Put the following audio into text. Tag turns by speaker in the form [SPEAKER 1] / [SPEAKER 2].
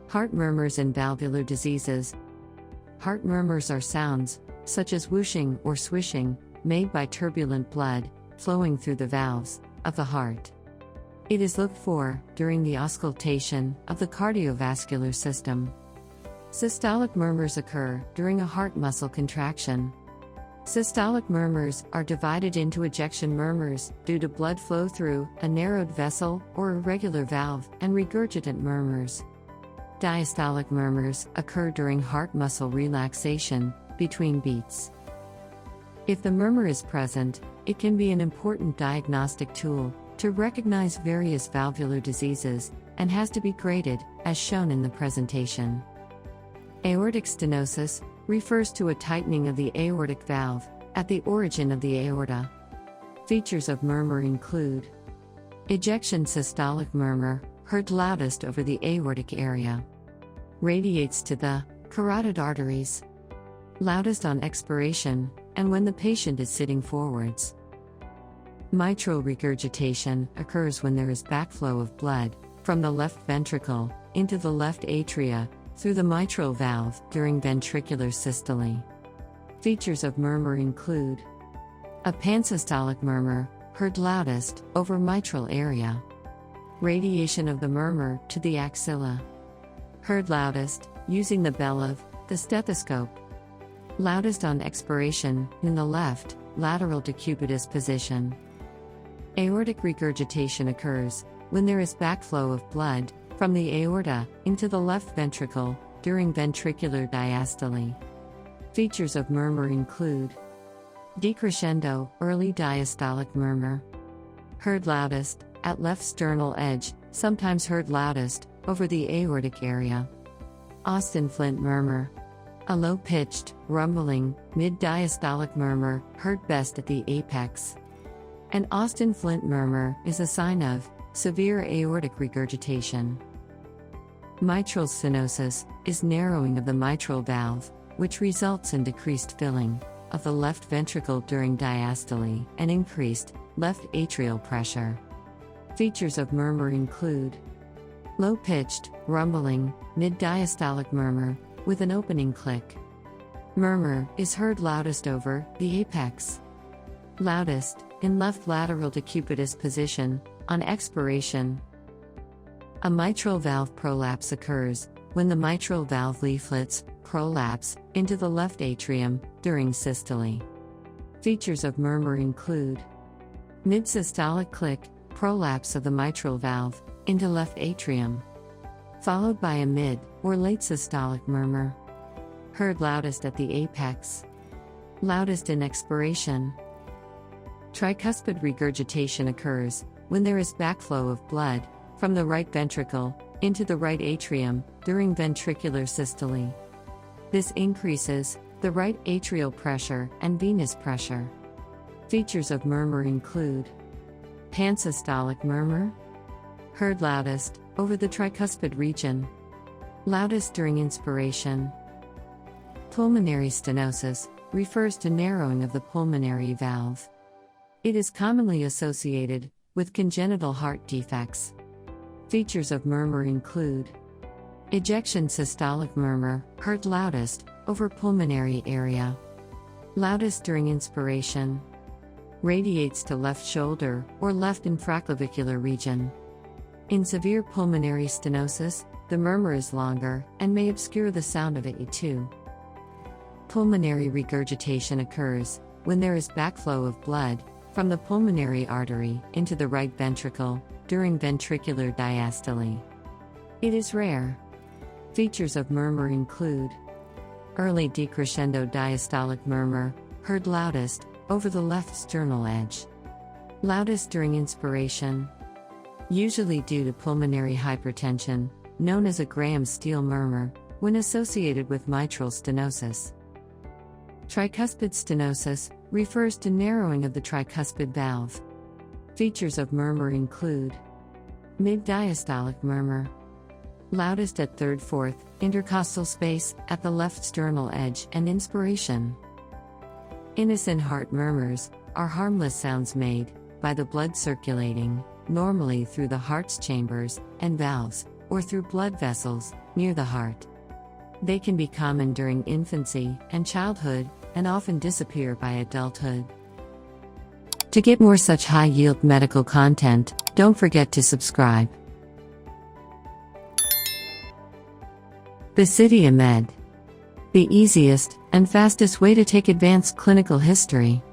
[SPEAKER 1] Heart murmurs and valvular diseases. Heart murmurs are sounds, such as whooshing or swishing, made by turbulent blood flowing through the valves of the heart. It is looked for during the auscultation of the cardiovascular system. Systolic murmurs occur during a heart muscle contraction. Systolic murmurs are divided into ejection murmurs due to blood flow through a narrowed vessel or irregular valve, and regurgitant murmurs. Diastolic murmurs occur during heart muscle relaxation between beats. If the murmur is present, it can be an important diagnostic tool to recognize various valvular diseases and has to be graded, as shown in the presentation. Aortic stenosis refers to a tightening of the aortic valve at the origin of the aorta. Features of murmur include ejection systolic murmur, heard loudest over the aortic area. Radiates to the carotid arteries. Loudest on expiration, and when the patient is sitting forwards. Mitral regurgitation occurs when there is backflow of blood from the left ventricle into the left atria through the mitral valve during ventricular systole. Features of murmur include a pansystolic murmur, heard loudest over mitral area. Radiation of the murmur to the axilla. Heard loudest using the bell of the stethoscope. Loudest on expiration in the left lateral decubitus position. Aortic regurgitation occurs when there is backflow of blood from the aorta into the left ventricle during ventricular diastole. Features of murmur include decrescendo, early diastolic murmur. Heard loudest at left sternal edge, sometimes heard loudest over the aortic area. Austin Flint murmur. A low-pitched, rumbling, mid-diastolic murmur, heard best at the apex. An Austin Flint murmur is a sign of severe aortic regurgitation. Mitral stenosis is narrowing of the mitral valve, which results in decreased filling of the left ventricle during diastole and increased left atrial pressure. Features of murmur include low-pitched, rumbling, mid-diastolic murmur with an opening click. Murmur is heard loudest over the apex. Loudest in left lateral decubitus position on expiration. A mitral valve prolapse occurs when the mitral valve leaflets prolapse into the left atrium during systole. Features of murmur include mid-systolic click, prolapse of the mitral valve into left atrium, followed by a mid or late systolic murmur. Heard loudest at the apex. Loudest in expiration. Tricuspid regurgitation occurs when there is backflow of blood from the right ventricle into the right atrium during ventricular systole. This increases the right atrial pressure and venous pressure. Features of murmur include pansystolic murmur. Heard loudest over the tricuspid region. Loudest during inspiration. Pulmonary stenosis refers to narrowing of the pulmonary valve. It is commonly associated with congenital heart defects. Features of murmur include ejection systolic murmur, heard loudest over pulmonary area. Loudest during inspiration. Radiates to left shoulder or left infraclavicular region. In severe pulmonary stenosis, the murmur is longer and may obscure the sound of it too. Pulmonary regurgitation occurs when there is backflow of blood from the pulmonary artery into the right ventricle during ventricular diastole. It is rare. Features of murmur include early decrescendo diastolic murmur, heard loudest over the left sternal edge. Loudest during inspiration. Usually due to pulmonary hypertension, known as a Graham-Steele murmur, when associated with mitral stenosis. Tricuspid stenosis refers to narrowing of the tricuspid valve. Features of murmur include mid-diastolic murmur. Loudest at third-fourth intercostal space at the left sternal edge and inspiration. Innocent heart murmurs are harmless sounds made by the blood circulating, normally through the heart's chambers and valves, or through blood vessels near the heart. They can be common during infancy and childhood, and often disappear by adulthood. To get more such high-yield medical content, don't forget to subscribe. BasidiaMED. The easiest and fastest way to take advanced clinical history.